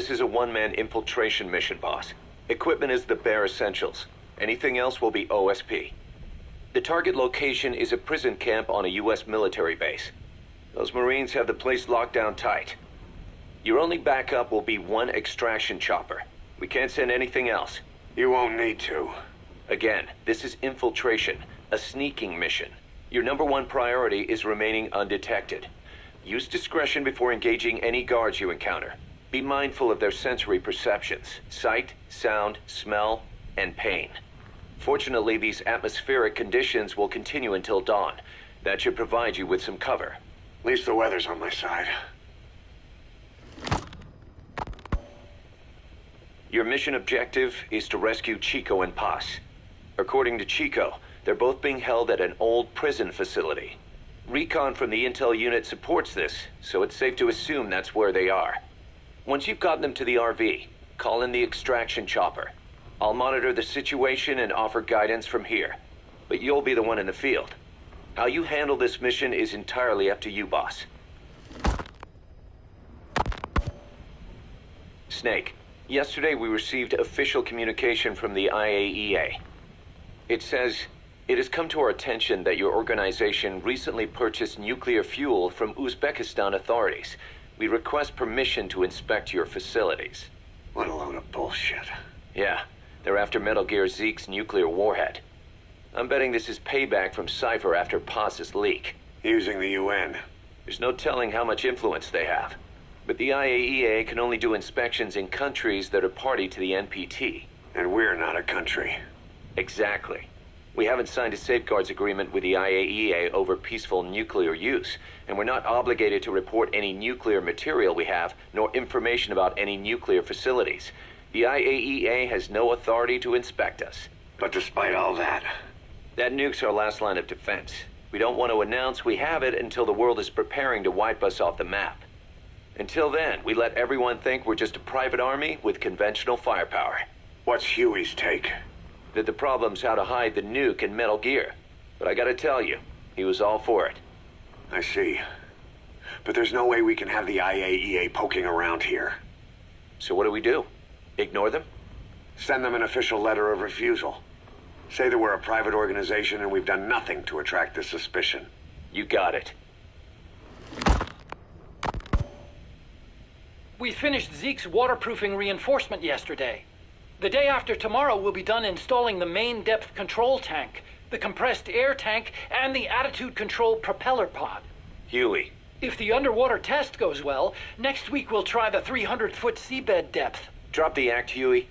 This is a one-man infiltration mission, boss. Equipment is the bare essentials. Anything else will be OSP. The target location is a prison camp on a U.S. military base. Those Marines have the place locked down tight. Your only backup will be one extraction chopper. We can't send anything else. You won't need to. Again, this is infiltration, a sneaking mission. Your #1 priority is remaining undetected. Use discretion before engaging any guards you encounter. Be mindful of their sensory perceptions: sight, sound, smell, and pain. Fortunately, these atmospheric conditions will continue until dawn. That should provide you with some cover. At least the weather's on my side. Your mission objective is to rescue Chico and Paz. According to Chico, they're both being held at an old prison facility. Recon from the intel unit supports this, so it's safe to assume that's where they are. Once you've gotten them to the RV, call in the extraction chopper. I'll monitor the situation and offer guidance from here, but you'll be the one in the field. How you handle this mission is entirely up to you, boss. Snake, yesterday we received official communication from the IAEA. It says, "It has come to our attention that your organization recently purchased nuclear fuel from Uzbekistan authorities. We request permission to inspect your facilities." What a load of bullshit. Yeah, they're after Metal Gear Zeke's nuclear warhead. I'm betting this is payback from Cypher after Paz's leak. Using the UN. There's no telling how much influence they have. But the IAEA can only do inspections in countries that are party to the NPT. And we're not a country. Exactly. We haven't signed a safeguards agreement with the IAEA over peaceful nuclear use, and we're not obligated to report any nuclear material we have, nor information about any nuclear facilities. The IAEA has no authority to inspect us. But despite all that... That nuke's our last line of defense. We don't want to announce we have it until the world is preparing to wipe us off the map. Until then, we let everyone think we're just a private army with conventional firepower. What's Huey's take? That the problem's how to hide the nuke in Metal Gear. But I gotta tell you, he was all for it. I see. But there's no way we can have the IAEA poking around here. So what do? Ignore them? Send them an official letter of refusal. Say that we're a private organization and we've done nothing to attract this suspicion. You got it. We finished Zeke's waterproofing reinforcement yesterday. The day after tomorrow, we'll be done installing the main depth control tank, the compressed air tank, and the attitude control propeller pod. Huey. If the underwater test goes well, next week we'll try the 300-foot seabed depth. Drop the act, Huey.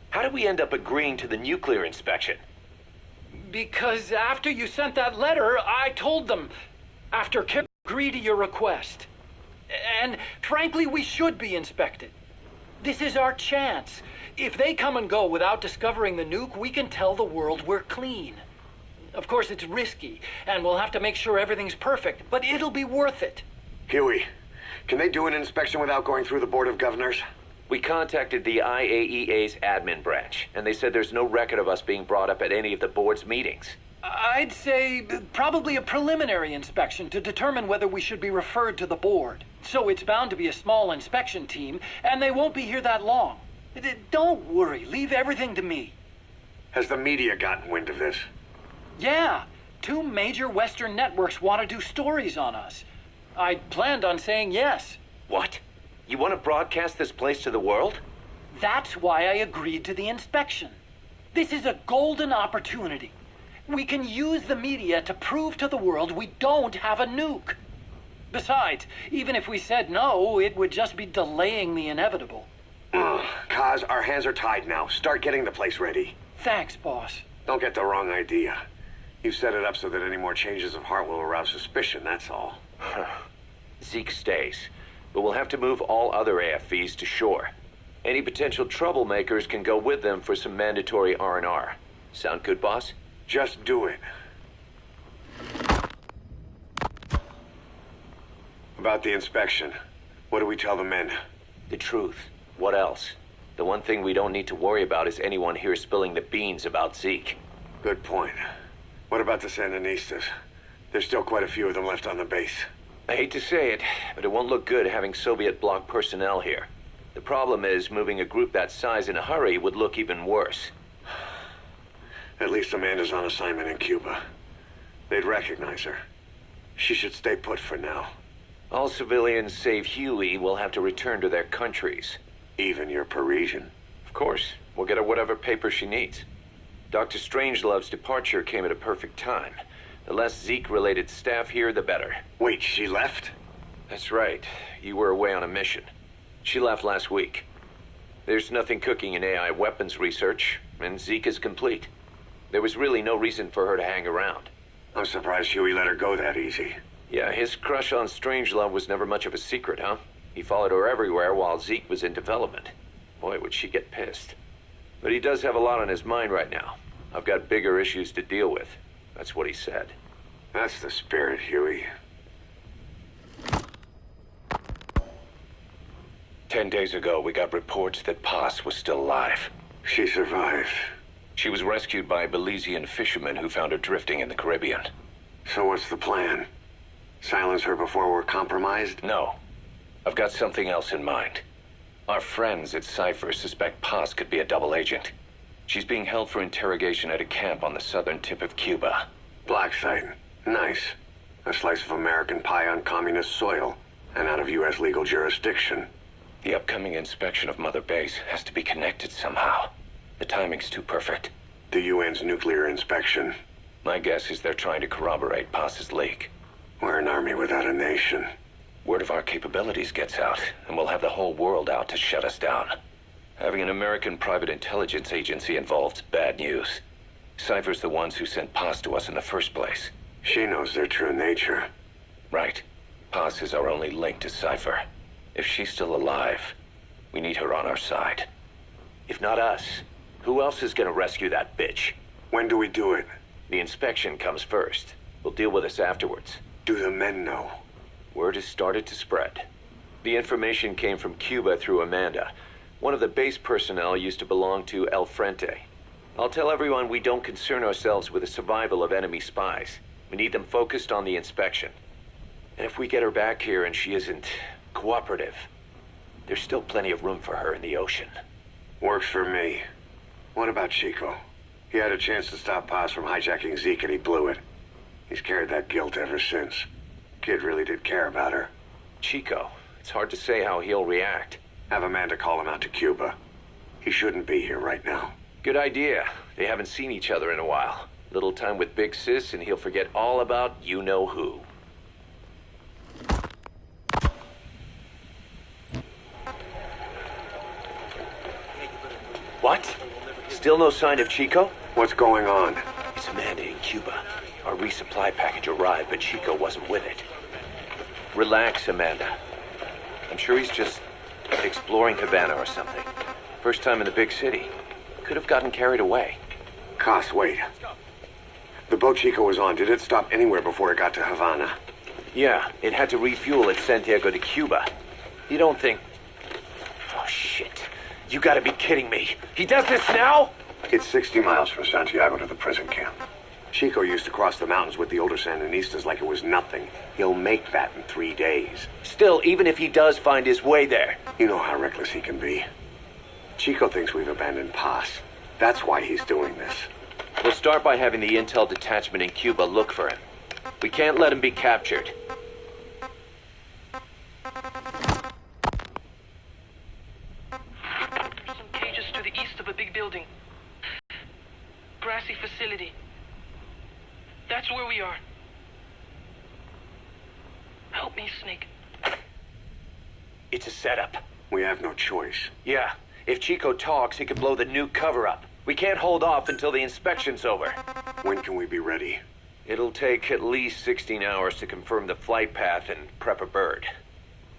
How did we end up agreeing to the nuclear inspection? Because after you sent that letter, I told them. After Kip agreed to your request. And frankly, we should be inspected. This is our chance. If they come and go without discovering the nuke, we can tell the world we're clean. Of course, it's risky, and we'll have to make sure everything's perfect, but it'll be worth it. Huey, can they do an inspection without going through the Board of Governors? We contacted the IAEA's admin branch, and they said there's no record of us being brought up at any of the board's meetings. I'd say probably a preliminary inspection to determine whether we should be referred to the board. So it's bound to be a small inspection team, and they won't be here that long. Don't worry, leave everything to me. Has the media gotten wind of this? Yeah, 2 major Western networks want to do stories on us. I planned on saying yes. What? You want to broadcast this place to the world? That's why I agreed to the inspection. This is a golden opportunity. We can use the media to prove to the world we don't have a nuke. Besides, even if we said no, it would just be delaying the inevitable. Kaz, our hands are tied now. Start getting the place ready. Thanks, boss. Don't get the wrong idea. You've set it up so that any more changes of heart will arouse suspicion, that's all. Zeke stays, but we'll have to move all other AFVs to shore. Any potential troublemakers can go with them for some mandatory R&R. Sound good, boss? Just do it. About the inspection, what do we tell the men? The truth. What else? The one thing we don't need to worry about is anyone here spilling the beans about Zeke. Good point. What about the Sandinistas? There's still quite a few of them left on the base. I hate to say it, but it won't look good having Soviet bloc personnel here. The problem is, moving a group that size in a hurry would look even worse. At least Amanda's on assignment in Cuba. They'd recognize her. She should stay put for now. All civilians save Huey will have to return to their countries. Even your Parisian. Of course, we'll get her whatever paper she needs. Dr. Strangelove's departure came at a perfect time. The less Zeke-related staff here, the better. Wait, she left? That's right. You were away on a mission. She left last week. There's nothing cooking in AI weapons research, and Zeke is complete. There was really no reason for her to hang around. I'm surprised Huey let her go that easy. Yeah, his crush on Strangelove was never much of a secret, huh? He followed her everywhere while Zeke was in development. Boy, would she get pissed. But he does have a lot on his mind right now. I've got bigger issues to deal with. That's what he said. That's the spirit, Huey. 10 days ago, we got reports that Paz was still alive. She survived. She was rescued by Belizean fishermen who found her drifting in the Caribbean. So what's the plan? Silence her before we're compromised? No. I've got something else in mind. Our friends at Cypher suspect Paz could be a double agent. She's being held for interrogation at a camp on the southern tip of Cuba. Black site. Nice. A slice of American pie on communist soil, and out of U.S. legal jurisdiction. The upcoming inspection of Mother Base has to be connected somehow. The timing's too perfect. The UN's nuclear inspection. My guess is they're trying to corroborate Paz's leak. We're an army without a nation. Word of our capabilities gets out, and we'll have the whole world out to shut us down. Having an American private intelligence agency involved's bad news. Cypher's the ones who sent Paz to us in the first place. She knows their true nature. Right. Paz is our only link to Cypher. If she's still alive, we need her on our side. If not us, who else is gonna rescue that bitch? When do we do it? The inspection comes first. We'll deal with this afterwards. Do the men know? Word has started to spread. The information came from Cuba through Amanda. One of the base personnel used to belong to El Frente. I'll tell everyone we don't concern ourselves with the survival of enemy spies. We need them focused on the inspection. And if we get her back here and she isn't cooperative, there's still plenty of room for her in the ocean. Works for me. What about Chico? He had a chance to stop Paz from hijacking Zeke and he blew it. He's carried that guilt ever since. Kid really did care about her. Chico, it's hard to say how he'll react. Have Amanda call him out to Cuba. He shouldn't be here right now. Good idea. They haven't seen each other in a while. Little time with Big Sis and he'll forget all about you-know-who. What? Still no sign of Chico? What's going on? It's Amanda in Cuba. Our resupply package arrived, but Chico wasn't with it. Relax, Amanda. I'm sure he's just exploring Havana or something. First time in the big city. Could have gotten carried away. Cos, wait. The boat Chico was on, did it stop anywhere before it got to Havana? Yeah, it had to refuel at Santiago de Cuba. You don't think... Oh, shit. You gotta be kidding me. He does this now? It's 60 miles from Santiago to the prison camp. Chico used to cross the mountains with the older Sandinistas like it was nothing. He'll make that in 3 days. Still, even if he does find his way there... You know how reckless he can be. Chico thinks we've abandoned Paz. That's why he's doing this. We'll start by having the intel detachment in Cuba look for him. We can't let him be captured. Some cages to the east of a big building. Grassy facility. That's where we are. Help me, Snake. It's a setup. We have no choice. Yeah, if Chico talks, he could blow the nuke cover up. We can't hold off until the inspection's over. When can we be ready? It'll take at least 16 hours to confirm the flight path and prep a bird.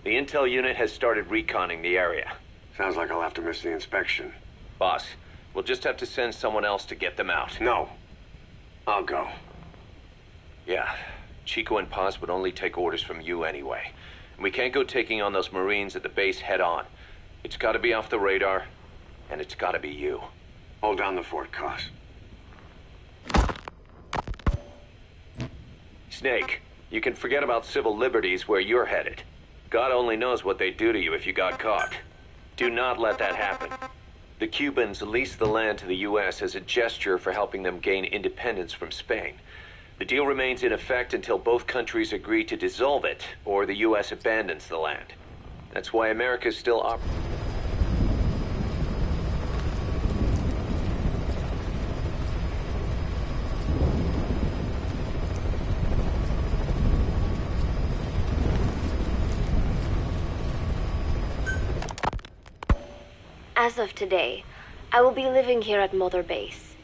The intel unit has started reconning the area. Sounds like I'll have to miss the inspection. Boss, we'll just have to send someone else to get them out. No. I'll go. Yeah, Chico and Paz would only take orders from you anyway. And we can't go taking on those Marines at the base head on. It's gotta be off the radar, and it's gotta be you. Hold down the fort, Cos. Snake, you can forget about civil liberties where you're headed. God only knows what they'd do to you if you got caught. Do not let that happen. The Cubans leased the land to the U.S. as a gesture for helping them gain independence from Spain. The deal remains in effect until both countries agree to dissolve it, or the U.S. abandons the land. That's why America is still As of today, I will be living here at Mother Base.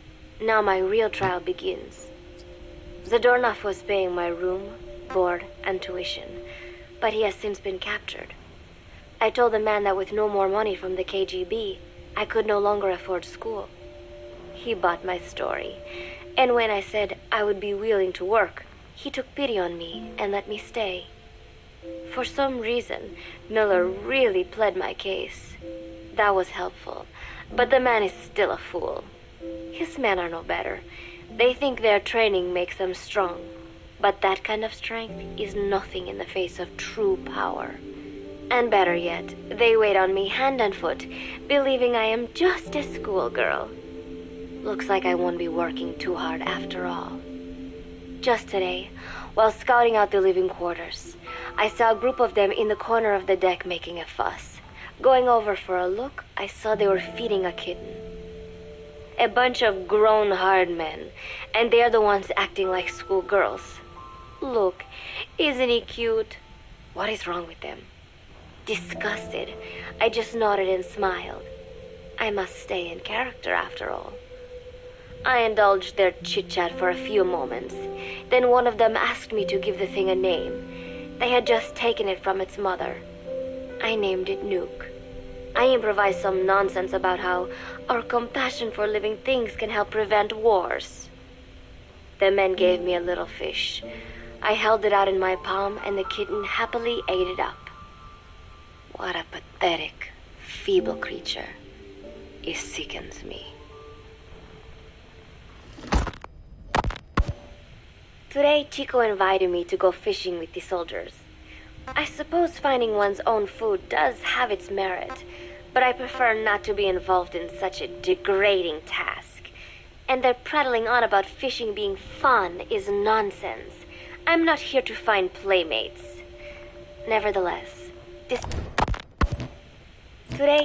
Now my real trial begins. Zadornov was paying my room, board, and tuition, but he has since been captured. I told the man that with no more money from the KGB, I could no longer afford school. He bought my story, and when I said I would be willing to work, he took pity on me and let me stay. For some reason, Miller really pled my case. That was helpful, but the man is still a fool. His men are no better. They think their training makes them strong, but that kind of strength is nothing in the face of true power. And better yet, they wait on me hand and foot, believing I am just a schoolgirl. Looks like I won't be working too hard after all. Just today, while scouting out the living quarters, I saw a group of them in the corner of the deck making a fuss. Going over for a look, I saw they were feeding a kitten. A bunch of grown hard men, and they're the ones acting like schoolgirls. Look, isn't he cute? What is wrong with them? Disgusted, I just nodded and smiled. I must stay in character after all. I indulged their chit-chat for a few moments. Then one of them asked me to give the thing a name. They had just taken it from its mother. I named it Nuke. I improvised some nonsense about how our compassion for living things can help prevent wars. The men gave me a little fish. I held it out in my palm, and the kitten happily ate it up. What a pathetic, feeble creature. It sickens me. Today, Chico invited me to go fishing with the soldiers. I suppose finding one's own food does have its merit, but I prefer not to be involved in such a degrading task. And their prattling on about fishing being fun is nonsense. I'm not here to find playmates. Nevertheless, today